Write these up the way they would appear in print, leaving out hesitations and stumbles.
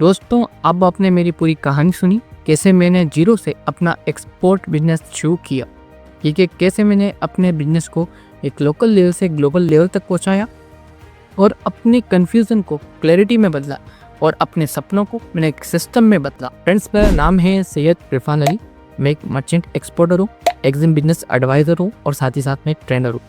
दोस्तों, अब आपने मेरी पूरी कहानी सुनी, कैसे मैंने जीरो से अपना एक्सपोर्ट बिजनेस शुरू किया। ठीक है, कैसे मैंने अपने बिजनेस को एक लोकल लेवल से ग्लोबल लेवल तक पहुंचाया और अपने कन्फ्यूज़न को क्लैरिटी में बदला और अपने सपनों को मैंने एक सिस्टम में बदला। फ्रेंड्स, मेरा नाम है सैयद इरफान अली। मैं एक मर्चेंट एक्सपोर्टर हूँ, एग्जिम बिजनेस एडवाइज़र हूँ और साथ ही साथ में ट्रेनर हूँ।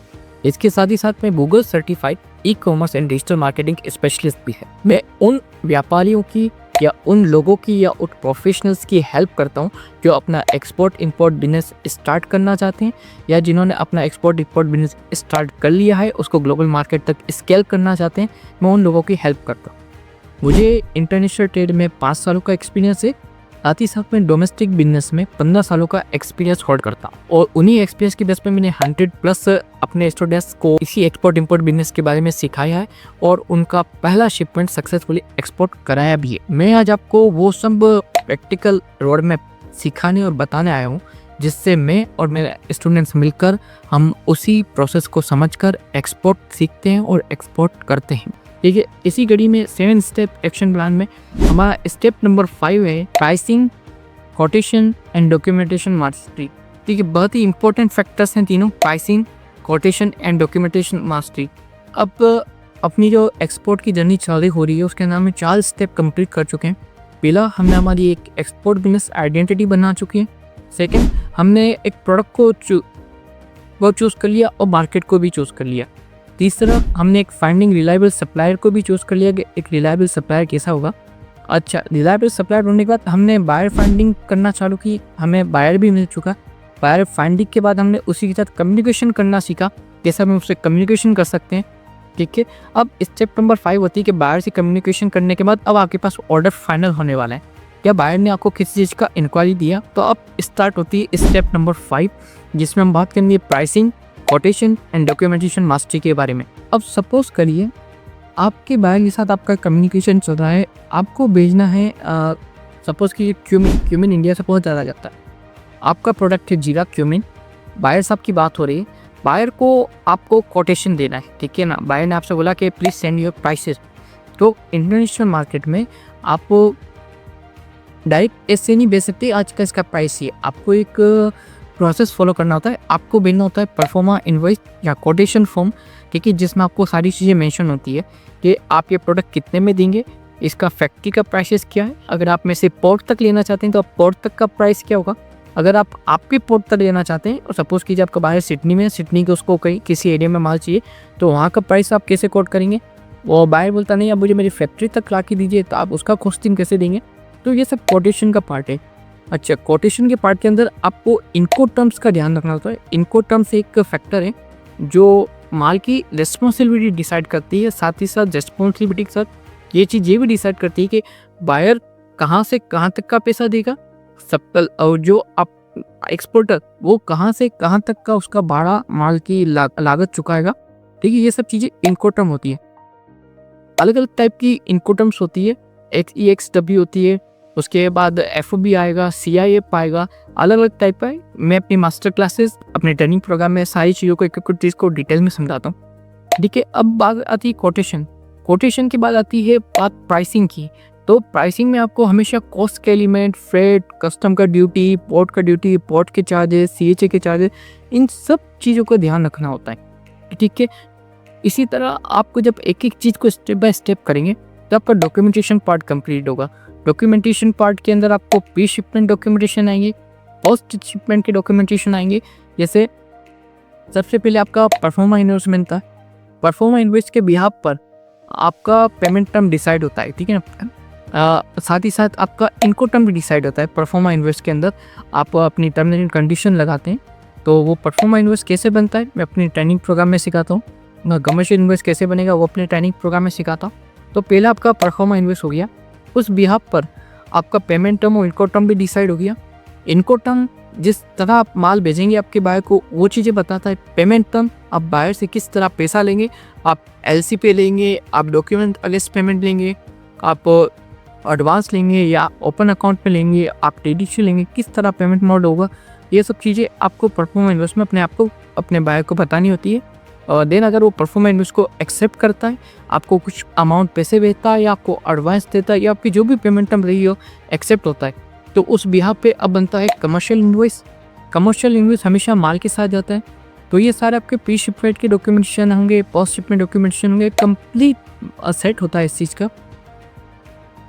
इसके साथ ही साथ मैं Google certified e commerce and digital marketing specialist भी है। मैं उन व्यापारियों की या उन लोगों की या उन प्रोफेशनल्स की हेल्प करता हूँ जो अपना एक्सपोर्ट इंपोर्ट बिजनेस स्टार्ट करना चाहते हैं या जिन्होंने अपना एक्सपोर्ट इंपोर्ट बिजनेस स्टार्ट कर लिया है, उसको ग्लोबल मार्केट तक स्केल करना चाहते हैं। मैं उन लोगों की हेल्प करता हूँ। मुझे इंटरनेशनल ट्रेड में 5 सालों का एक्सपीरियंस है, साथ ही साथ में डोमेस्टिक बिजनेस में 15 सालों का एक्सपीरियंस होल्ड करता हूँ और उन्हीं एक्सपीरियंस की बेस पे मैंने 100+ अपने स्टूडेंट्स को इसी एक्सपोर्ट इंपोर्ट बिजनेस के बारे में सिखाया है और उनका पहला शिपमेंट सक्सेसफुली एक्सपोर्ट कराया भी है। मैं आज आपको वो सब प्रैक्टिकल रोड मैप सिखाने और बताने आया हूँ जिससे मैं और मेरे स्टूडेंट्स मिलकर हम उसी प्रोसेस को समझकर एक्सपोर्ट सीखते हैं और एक्सपोर्ट करते हैं। ठीक है, इसी घड़ी में 7 स्टेप एक्शन प्लान में हमारा स्टेप नंबर 5 है pricing, quotation and documentation mastery. ठीक है, बहुत ही इंपॉर्टेंट फैक्टर्स हैं तीनों, pricing, quotation and documentation mastery. अब अपनी जो एक्सपोर्ट की जर्नी चालू हो रही है उसके नाम में 4 स्टेप कंप्लीट कर चुके हैं। पहला, हमने हमारी एक एक्सपोर्ट बिजनेस आइडेंटिटी बना चुकी है। सेकेंड, हमने एक प्रोडक्ट को चूज़ कर लिया और मार्केट को भी चूज़ कर लिया। तीसरा, हमने एक फाइंडिंग रिलायबल सप्लायर को भी चूज़ कर लिया कि एक रिलायबल सप्लायर कैसा होगा। अच्छा, रिलायबल सप्लायर होने के बाद हमने बायर फाइंडिंग करना चालू की, हमें बायर भी मिल चुका। बायर फाइंडिंग के बाद हमने उसी के साथ कम्युनिकेशन करना सीखा, कैसे हम उससे कम्युनिकेशन कर सकते हैं। ठीक है, अब स्टेप नंबर 5 होती है कि बायर से कम्युनिकेशन करने के बाद अब आपके पास ऑर्डर फाइनल होने वाला है। क्या बायर ने आपको किसी चीज़ का इंक्वायरी दिया, तो अब स्टार्ट होती है स्टेप नंबर 5 जिसमें हम बात करेंगे pricing, quotation and documentation mastery के बारे में। अब सपोज करिए आपके बायर के साथ आपका कम्युनिकेशन चल रहा है, आपको भेजना है सपोज कि क्यूमिन इंडिया से बहुत ज़्यादा जाता है। आपका प्रोडक्ट है जीरा क्यूमिन, बायर साहब की बात हो रही है, बायर को आपको कोटेशन देना है। ठीक है ना, बायर ने आपसे बोला कि प्लीज़ सेंड योर प्राइसेस। तो इंटरनेशनल मार्केट में आप डायरेक्ट ऐसे नहीं भेज सकते आज का इसका प्राइस ही है, आपको एक प्रोसेस फॉलो करना होता है। आपको भेजना होता है परफॉर्मा इनवॉइस या कोटेशन फॉर्म, ठीक है, जिसमें आपको सारी चीज़ें मेंशन होती है कि आप ये प्रोडक्ट कितने में देंगे, इसका फैक्ट्री का प्राइसेस क्या है, अगर आप में से पोर्ट तक लेना चाहते हैं तो आप पोर्ट तक का प्राइस क्या होगा, अगर आप आपके पोर्ट तक लेना चाहते हैं और सपोज कीजिए आपका बाहर सिडनी में, सिडनी के उसको कहीं किसी एरिया में माल चाहिए तो वहाँ का प्राइस आप कैसे कोट करेंगे। वो बायर बोलता नहीं, आप मुझे मेरी फैक्ट्री तक ला के दीजिए, तो आप उसका कॉस्टिंग कैसे देंगे। तो ये सब कोटेशन का पार्ट है। अच्छा, कोटेशन के पार्ट के अंदर आपको इनको टर्म्स का ध्यान रखना होता है। इनको टर्म्स एक फैक्टर है जो माल की रिस्पॉन्सिबिलिटी डिसाइड करती है, साथ ही साथ रिस्पॉन्सिबिलिटी के साथ ये चीज़ ये भी डिसाइड करती है कि बायर कहाँ से कहाँ तक का पैसा देगा, सप्तल, और जो आप एक्सपोर्टर वो कहाँ से कहाँ तक का उसका भाड़ा माल की लागत चुकाएगा। ठीक है, ये सब चीज़ें इनको टर्म होती है। अलग अलग टाइप की इनको टर्म्स होती है, EXW होती है, उसके बाद FOB आएगा, CIF आएगा, अलग अलग टाइप का है। मैं अपनी मास्टर क्लासेस अपने ट्रेनिंग प्रोग्राम में सारी चीज़ों को एक चीज़ को डिटेल में समझाता हूँ। ठीक है, अब बात आती है कोटेशन। कोटेशन के बाद आती है बात प्राइसिंग की। तो प्राइसिंग में आपको हमेशा कॉस्ट के एलिमेंट, फ्रेट, कस्टम का ड्यूटी, पोर्ट का ड्यूटी, पोर्ट के चार्जेस, CHA के चार्जेस, इन सब चीज़ों का ध्यान रखना होता है। ठीक है, इसी तरह आपको जब एक एक चीज़ को स्टेप बाय स्टेप करेंगे तो आपका डॉक्यूमेंटेशन पार्ट कंप्लीट होगा। डॉक्यूमेंटेशन पार्ट के अंदर आपको प्री शिपमेंट डॉक्यूमेंटेशन आएंगे, पोस्ट शिपमेंट के डॉक्यूमेंटेशन आएंगे। जैसे सबसे पहले आपका परफॉर्मा इनवॉइस बनता है, परफॉर्मा इनवॉइस के बिहाफ पर आपका पेमेंट टर्म डिसाइड होता है। ठीक है ना, साथ ही साथ आपका इनको टर्म भी डिसाइड होता है। परफॉर्मा इनवॉइस के अंदर आप अपनी टर्म एंड कंडीशन लगाते हैं, तो वो परफॉर्मा इनवॉइस कैसे बनता है मैं अपनी ट्रेनिंग प्रोग्राम में सिखाता हूँ। कमर्शियल इनवॉइस कैसे बनेगा वो अपने ट्रेनिंग प्रोग्राम में सिखाता हूँ। तो पहला आपका परफॉर्मा इनवॉइस हो गया, उस बिहाफ पर आपका पेमेंट टर्म और इनको टर्म भी डिसाइड हो गया। इनको टर्म जिस तरह आप माल भेजेंगे आपके बायर को वो चीज़ें बताता है। पेमेंट टर्म आप बायर से किस तरह पैसा लेंगे, आप LC पे लेंगे, आप डॉक्यूमेंट अगेंस्ट पेमेंट लेंगे, आप एडवांस लेंगे या ओपन अकाउंट पे लेंगे, आप TDC लेंगे, किस तरह पेमेंट मोड होगा, ये सब चीज़ें आपको परफॉर्मा इनवॉइस में अपने आप को अपने बायर को बतानी होती है। देन अगर वो परफॉर्मर इन्वेस को एक्सेप्ट करता है, आपको कुछ अमाउंट पैसे भेजता है या आपको एडवांस देता है या आपकी जो भी पेमेंट टर्म रही हो एक्सेप्ट होता है, तो उस बिहाफ पे अब बनता है कमर्शियल इन्वॉइस। कमर्शियल इन्वॉइस हमेशा माल के साथ जाता है। तो ये सारे आपके प्री शिपमेंट के डॉक्यूमेंटेशन होंगे, पोस्ट शिपमेंट डॉक्यूमेंटेशन होंगे, कंप्लीट सेट होता है इस चीज़ का।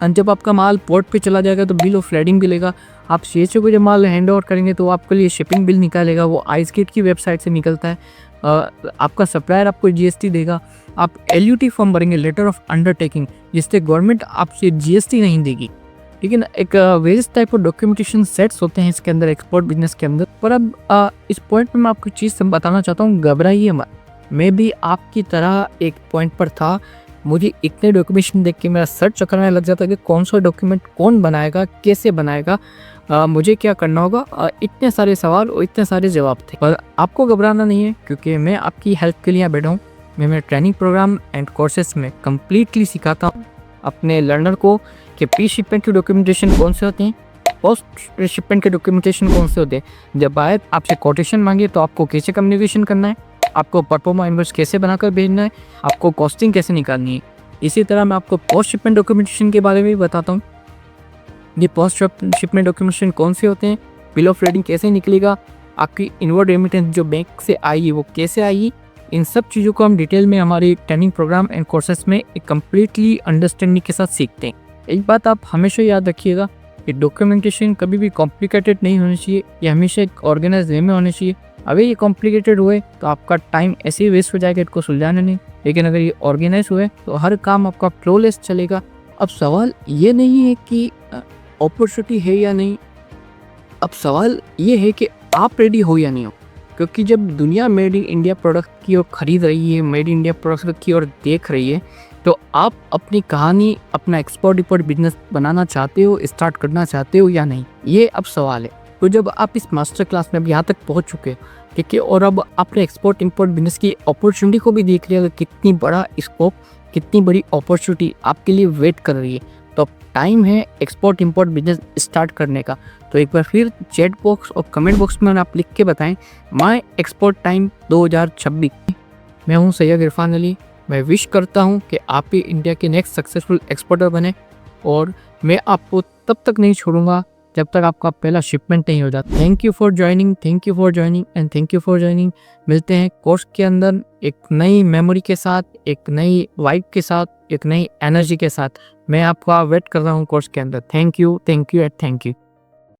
एंड जब आपका माल पोर्ट पे चला जाएगा तो बिल ऑफ लेडिंग मिलेगा। आप सीएचओ को जब माल हैंड ओवर करेंगे तो आपके लिए शिपिंग बिल निकालेगा, वो आइसगेट की वेबसाइट से निकलता है। आपका सप्लायर आपको जीएसटी देगा। आप एलयूटी फॉर्म भरेंगे, लेटर ऑफ अंडरटेकिंग, जिससे गवर्नमेंट आपसे जीएसटी नहीं देगी। लेकिन एक various type of documentation sets होते हैं इसके अंदर, एक्सपोर्ट बिजनेस के अंदर। पर अब इस पॉइंट पे मैं आपको चीज़ बताना चाहता हूँ, घबराइए मत। मैं भी आपकी तरह एक पॉइंट पर था, मुझे इतने डॉक्यूमेंटेशन देख के मेरा सर चकराने लग जाता कि कौन सा डॉक्यूमेंट कौन बनाएगा, कैसे बनाएगा, मुझे क्या करना होगा। इतने सारे सवाल और इतने सारे जवाब थे। पर आपको घबराना नहीं है, क्योंकि मैं आपकी हेल्प के लिए यहाँ बैठा हूँ। मैं मेरे ट्रेनिंग प्रोग्राम एंड कोर्सेस में कम्प्लीटली सिखाता हूँ अपने लर्नर को कि प्री शिपमेंट के डॉक्यूमेंटेशन कौन से होते हैं, पोस्ट शिपमेंट के डॉक्यूमेंटेशन कौन से होते हैं। जब आए आपसे कोटेशन मांगे तो आपको कैसे कम्युनिकेशन करना है, आपको परफॉर्मा इनवॉइस कैसे बनाकर भेजना है, आपको कॉस्टिंग कैसे निकालनी है। इसी तरह मैं आपको पोस्ट शिपमेंट डॉक्यूमेंटेशन के बारे में भी बताता हूँ। ये पोस्ट शिपमेंट डॉक्यूमेंटेशन कौन से होते हैं, बिल ऑफ लेडिंग कैसे निकलेगा, आपकी इनवर्ड रेमिटेंस जो बैंक से आएगी वो कैसे आएगी। इन सब चीज़ों को हम डिटेल में हमारे ट्रेनिंग प्रोग्राम एंड कोर्सेस में एक कम्प्लीटली अंडरस्टैंडिंग के साथ सीखते हैं। एक बात आप हमेशा याद रखिएगा कि डॉक्यूमेंटेशन कभी भी कॉम्प्लिकेटेड नहीं होनी चाहिए, ये हमेशा एक ऑर्गेनाइज वे में होनी चाहिए। अगर ये कॉम्प्लिकेटेड हुए तो आपका टाइम ऐसे ही वेस्ट हो जाएगा इसको सुलझाने नहीं, लेकिन अगर ये ऑर्गेनाइज हुए तो हर काम आपका फ्लोलेस चलेगा। अब सवाल ये नहीं है कि अपॉर्चुनिटी है या नहीं, अब सवाल ये है कि आप रेडी हो या नहीं हो। क्योंकि जब दुनिया मेड इन इंडिया प्रोडक्ट की ओर खरीद रही है, मेड इन इंडिया प्रोडक्ट की ओर देख रही है, तो आप अपनी कहानी, अपना एक्सपोर्ट इंपोर्ट बिजनेस बनाना चाहते हो, स्टार्ट करना चाहते हो या नहीं, ये अब सवाल है। तो जब आप इस मास्टर क्लास में अब यहाँ तक पहुँच चुके हो, ठीक है, और अब आपने एक्सपोर्ट इंपोर्ट बिजनेस की अपॉर्चुनिटी को भी देख लिया, कितनी बड़ा स्कोप, कितनी बड़ी अपॉर्चुनिटी आपके लिए वेट कर रही है, तो टाइम है एक्सपोर्ट इंपोर्ट बिजनेस स्टार्ट करने का। तो एक बार फिर चैट बॉक्स और कमेंट बॉक्स में आप लिख के बताएं माय एक्सपोर्ट टाइम 2026। मैं हूं सैयद इरफान अली। मैं विश करता हूं कि आप भी इंडिया के नेक्स्ट सक्सेसफुल एक्सपोर्टर बने, और मैं आपको तब तक नहीं छोड़ूंगा जब तक आपका पहला शिपमेंट नहीं हो जाता। Thank you for joining and thank you for joining. मिलते हैं कोर्स के अंदर एक नई मेमोरी के साथ, एक नई वाइब के साथ, एक नई एनर्जी के साथ। मैं आपका वेट कर रहा हूँ कोर्स के अंदर। Thank you and thank you.